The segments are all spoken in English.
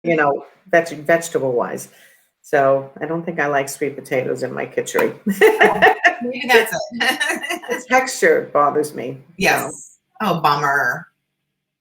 vegetable wise. So I don't think I like sweet potatoes in my kitchery. Maybe that's it. The texture bothers me. Yes. Oh, bummer.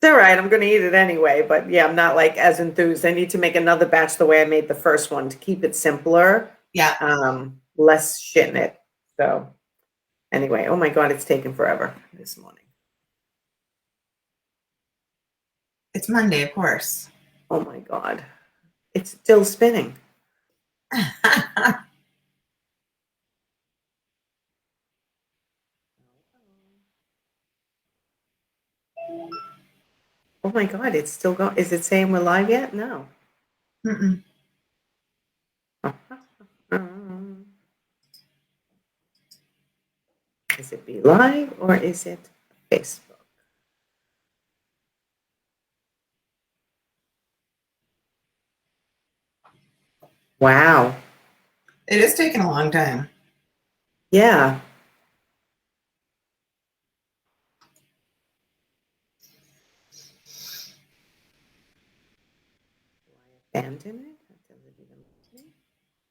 It's all right. I'm going to eat it anyway. But yeah, I'm not like as enthused. I need to make another batch the way I made the first one to keep it simpler. Yeah. Less shit in it. So anyway, oh my God, it's taken forever this morning. It's Monday, of course. Oh my God. It's still spinning. Oh my God, it's still going. Is it saying we're live yet? No. Mm-mm. Is it Be Live or is it Facebook? Wow. It is taking a long time. Yeah. Abandon it? Does it even let me?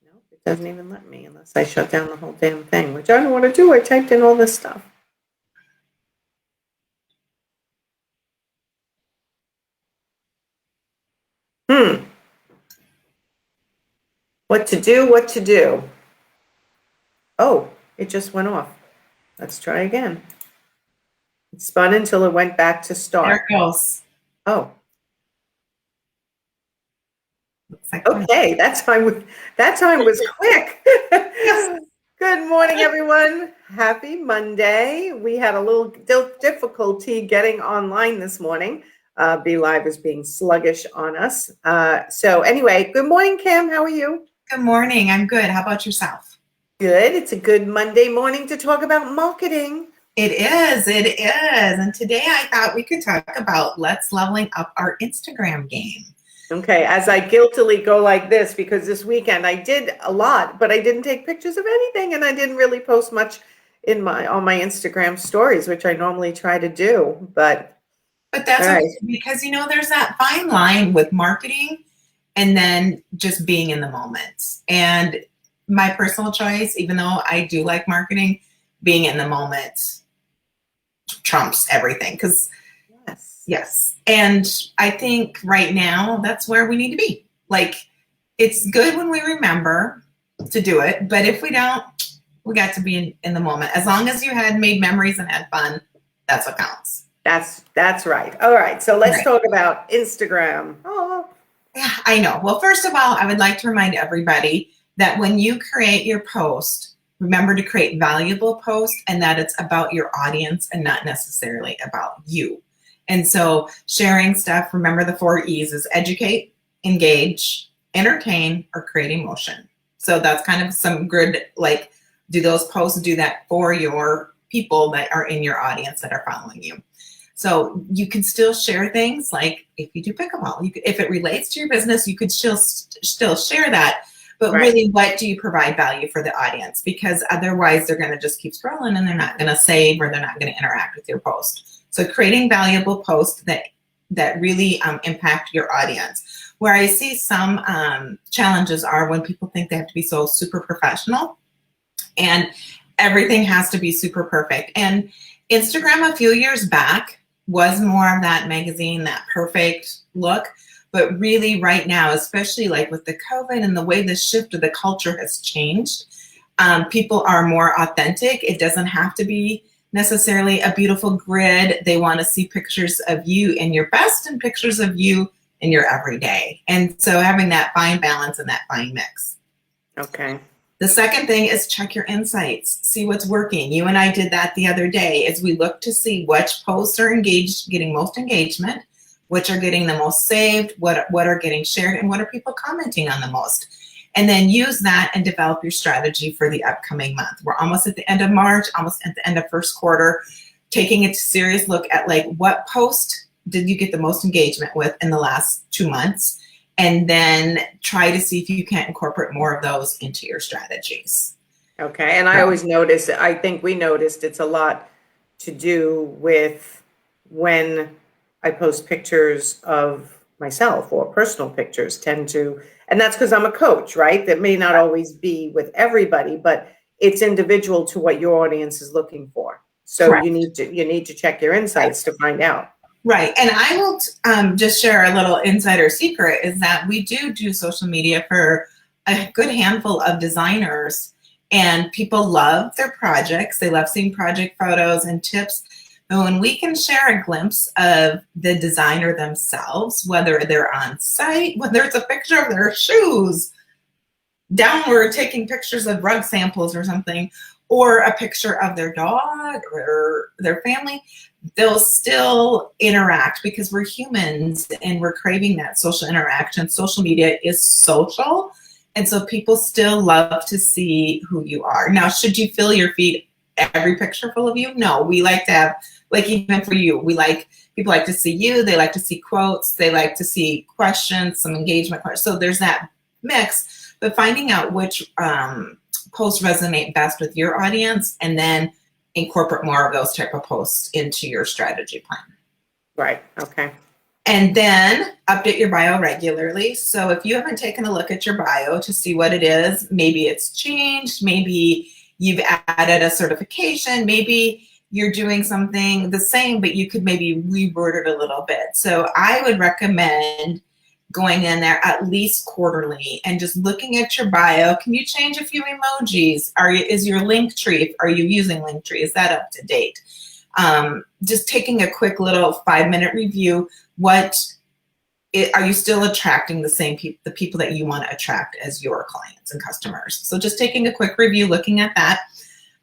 Nope, it doesn't even let me unless I shut down the whole damn thing, which I don't want to do. I typed in all this stuff. What to do, what to do. Oh, it just went off. Let's try again. It spun until it went back to start. There it goes. Oh. Like okay, that time was quick. Yes. Good morning, everyone. Happy Monday. We had a little difficulty getting online this morning. Be Live is being sluggish on us. So anyway, good morning, Kim. How are you? Good morning. I'm good. How about yourself? Good. It's a good Monday morning to talk about marketing. It is. It is. And today I thought we could talk about let's leveling up our Instagram game. Okay, as I guiltily go like this, because this weekend I did a lot, but I didn't take pictures of anything, and I didn't really post much on my Instagram stories, which I normally try to do. But that's okay, because there's that fine line with marketing and then just being in the moment. And my personal choice, even though I do like marketing, being in the moment trumps everything. Because yes. And I think right now that's where we need to be. Like, it's good when we remember to do it, but if we don't, we got to be in the moment. As long as you had made memories and had fun, that's what counts. That's right. All right. So let's talk about Instagram. Oh, yeah, I know. Well, first of all, I would like to remind everybody that when you create your post, remember to create valuable posts and that it's about your audience and not necessarily about you. And so sharing stuff, remember the 4 E's is educate, engage, entertain, or create emotion. So that's kind of some good, like, do those posts do that for your people that are in your audience that are following you. So you can still share things like if you do pickleball, if it relates to your business, you could still share that. But really, what do you provide value for the audience? Because otherwise they're going to just keep scrolling and they're not going to save or they're not going to interact with your post. So creating valuable posts that really impact your audience. Where I see some challenges are when people think they have to be so super professional and everything has to be super perfect. And Instagram a few years back was more of that magazine, that perfect look. But really right now, especially like with the COVID and the way the shift of the culture has changed, people are more authentic. It doesn't have to be necessarily a beautiful grid. They want to see pictures of you in your best and pictures of you in your everyday. And so having that fine balance and that fine mix. Okay. The second thing is check your insights, see what's working. You and I did that the other day as we looked to see which posts are getting most engagement, which are getting the most saved, what are getting shared, and what are people commenting on the most. And then use that and develop your strategy for the upcoming month. We're almost at the end of March, almost at the end of first quarter, taking a serious look at like what post did you get the most engagement with in the last 2 months? And then try to see if you can't incorporate more of those into your strategies. Okay. And I always notice, I think we noticed it's a lot to do with when I post pictures of myself, or personal pictures tend to, and that's because I'm a coach, right? That may not always be with everybody, but it's individual to what your audience is looking for. So Correct. you need to check your insights to find out. Right. And I will just share a little insider secret is that we do social media for a good handful of designers, and people love their projects. They love seeing project photos and tips. But when we can share a glimpse of the designer themselves, whether they're on site, whether it's a picture of their shoes, downward taking pictures of rug samples or something, or a picture of their dog or their family, they'll still interact because we're humans and we're craving that social interaction. Social media is social. And so people still love to see who you are. Now, should you fill your feed every picture full of you? No, we like to have, like even for you, people like to see you, they like to see quotes, they like to see questions, some engagement questions. So there's that mix, but finding out which posts resonate best with your audience and then incorporate more of those type of posts into your strategy plan. Right. Okay. And then update your bio regularly. So if you haven't taken a look at your bio to see what it is, maybe it's changed, maybe you've added a certification, maybe you're doing something the same, but you could maybe reword it a little bit. So I would recommend going in there at least quarterly and just looking at your bio. Can you change a few emojis? Is your link tree, are you using Linktree? Is that up to date? Just taking a quick little 5-minute review. Are you still attracting the people that you want to attract as your clients and customers? So just taking a quick review, looking at that.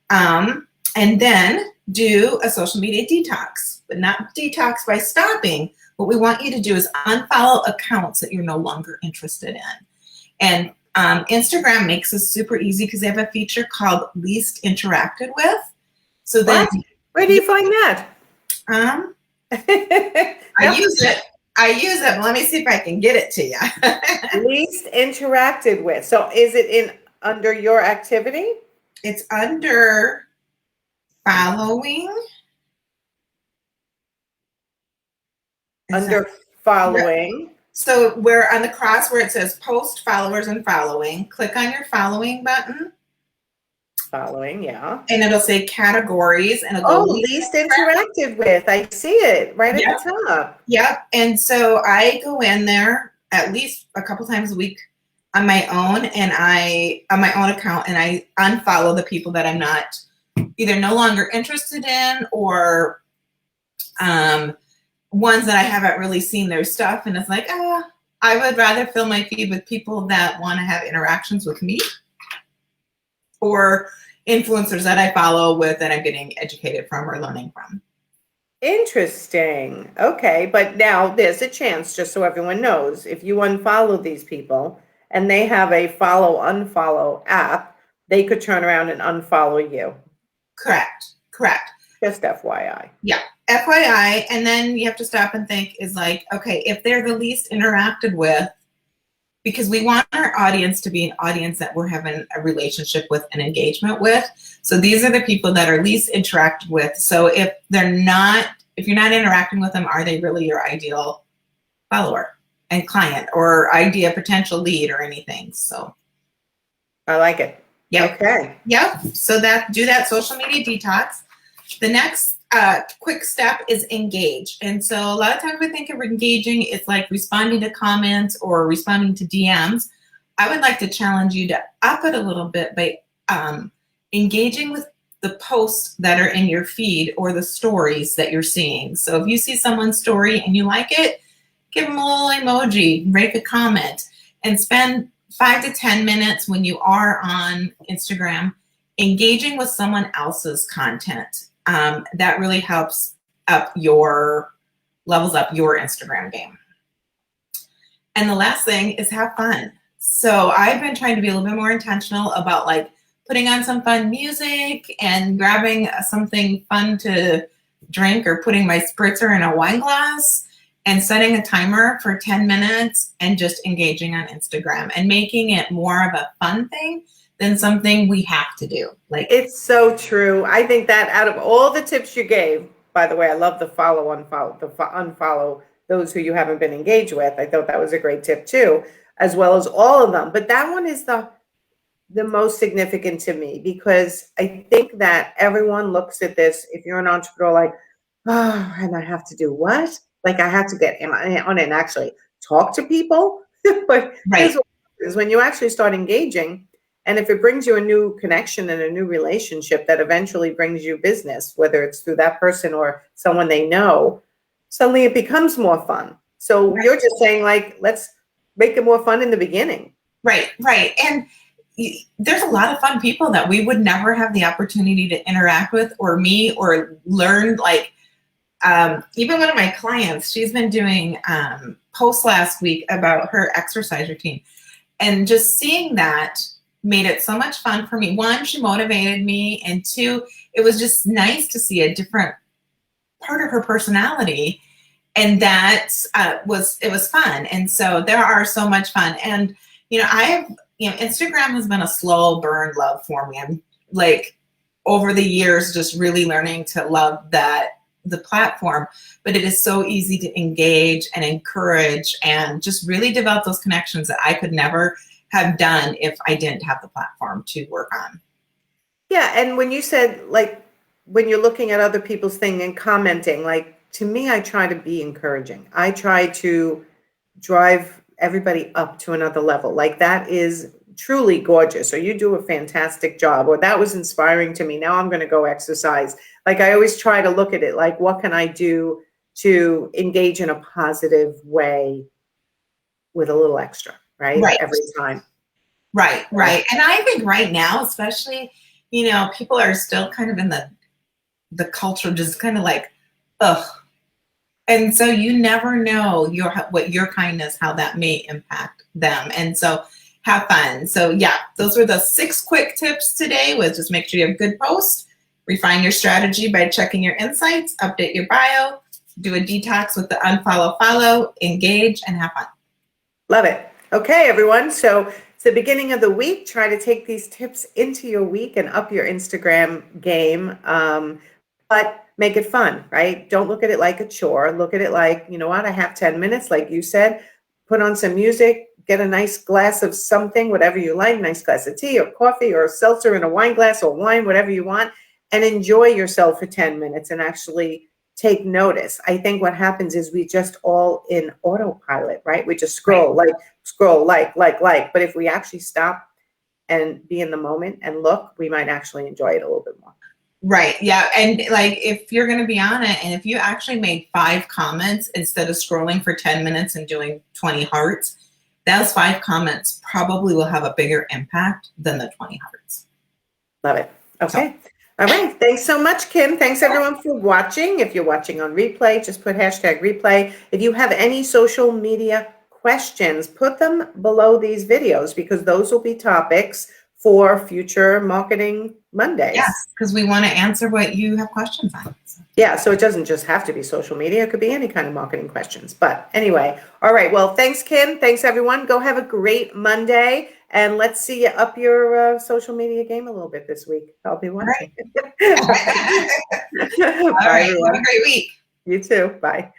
And then do a social media detox, but not detox by stopping. What we want you to do is unfollow accounts that you're no longer interested in. And Instagram makes this super easy because they have a feature called least interacted with. So then, where do you find that? I use it. But let me see if I can get it to you. Least interacted with. So is it under your activity? It's under following. Under following. So we're on the cross where it says post, followers, and following. Click on your following button. Following, yeah. And it'll say categories. And it'll go least interacted with. I see it right at the top. Yep. And so I go in there at least a couple times a week on my own account, and I unfollow the people that I'm not either no longer interested in or ones that I haven't really seen their stuff. And it's like, I would rather fill my feed with people that want to have interactions with me or influencers that I follow with that I'm getting educated from or learning from. Interesting. Okay. But now there's a chance, just so everyone knows, if you unfollow these people and they have a follow unfollow app, they could turn around and unfollow you. Correct. Just FYI. Yeah. FYI. And then you have to stop and think is like, okay, if they're the least interacted with, because we want our audience to be an audience that we're having a relationship with and engagement with. So these are the people that are least interacted with. So if you're not interacting with them, are they really your ideal follower and client or idea potential lead or anything? So I like it. Yeah. Okay. Yep. So do that social media detox. The next quick step is engage. And so a lot of times we think of engaging, it's like responding to comments or responding to DMs. I would like to challenge you to up it a little bit by engaging with the posts that are in your feed or the stories that you're seeing. So if you see someone's story and you like it, give them a little emoji, rate a comment, and spend 5 to 10 minutes when you are on Instagram engaging with someone else's content. That really helps levels up your Instagram game. And the last thing is have fun. So I've been trying to be a little bit more intentional about like putting on some fun music and grabbing something fun to drink or putting my spritzer in a wine glass and setting a timer for 10 minutes and just engaging on Instagram and making it more of a fun thing than something we have to do. Like, it's so true. I think that out of all the tips you gave, by the way, I love the unfollow, those who you haven't been engaged with. I thought that was a great tip too, as well as all of them. But that one is the most significant to me, because I think that everyone looks at this, if you're an entrepreneur, like, oh, and I have to do what? Like, I have to get on it and actually talk to people. But here's Right. what happens when you actually start engaging. And if it brings you a new connection and a new relationship that eventually brings you business, whether it's through that person or someone they know, suddenly it becomes more fun. So you're just saying, like, let's make it more fun in the beginning. Right. And there's a lot of fun people that we would never have the opportunity to interact with or meet or learn. Like, even one of my clients, she's been doing posts last week about her exercise routine. And just seeing that made it so much fun for me. One, she motivated me. And two, it was just nice to see a different part of her personality. And that it was fun. And so there are so much fun. And, Instagram has been a slow burn love for me. I'm like, over the years, just really learning to love the platform, but it is so easy to engage and encourage and just really develop those connections that I could never have done if I didn't have the platform to work on. Yeah. And when you said, like, when you're looking at other people's thing and commenting, like, to me, I try to be encouraging. I try to drive everybody up to another level. Like, that is truly gorgeous, or you do a fantastic job, or that was inspiring to me. Now I'm going to go exercise. Like, I always try to look at it like, what can I do to engage in a positive way with a little extra, right? Every time. Right. And I think right now, especially, people are still kind of in the culture, just kind of like, ugh. And so you never know what your kindness, how that may impact them. And so have fun. So yeah, those were the 6 quick tips today. Was just make sure you have good posts, refine your strategy by checking your insights, update your bio, do a detox with the unfollow, follow, engage, and have fun. Love it. Okay, everyone. So it's the beginning of the week. Try to take these tips into your week and up your Instagram game. But make it fun, right? Don't look at it like a chore. Look at it like, you know what, I have 10 minutes, like you said, put on some music, get a nice glass of something, whatever you like, nice glass of tea or coffee or a seltzer in a wine glass or wine, whatever you want, and enjoy yourself for 10 minutes and actually take notice. I think what happens is we just all in autopilot, right? We just scroll, like. But if we actually stop and be in the moment and look, we might actually enjoy it a little bit more. Right. Yeah. And like, if you're going to be on it, and if you actually made 5 comments instead of scrolling for 10 minutes and doing 20 hearts, those 5 comments probably will have a bigger impact than the 20 hearts. Love it. Okay. All right. Thanks so much, Kim. Thanks everyone for watching. If you're watching on replay, just put #replay. If you have any social media questions, put them below these videos, because those will be topics for future Marketing Mondays. Yes, because we want to answer what you have questions on. Yeah, so it doesn't just have to be social media. It could be any kind of marketing questions. But anyway, all right. Well, thanks, Kim. Thanks, everyone. Go have a great Monday. And let's see you up your social media game a little bit this week. I'll be watching. All right. Have a great week. You too. Bye.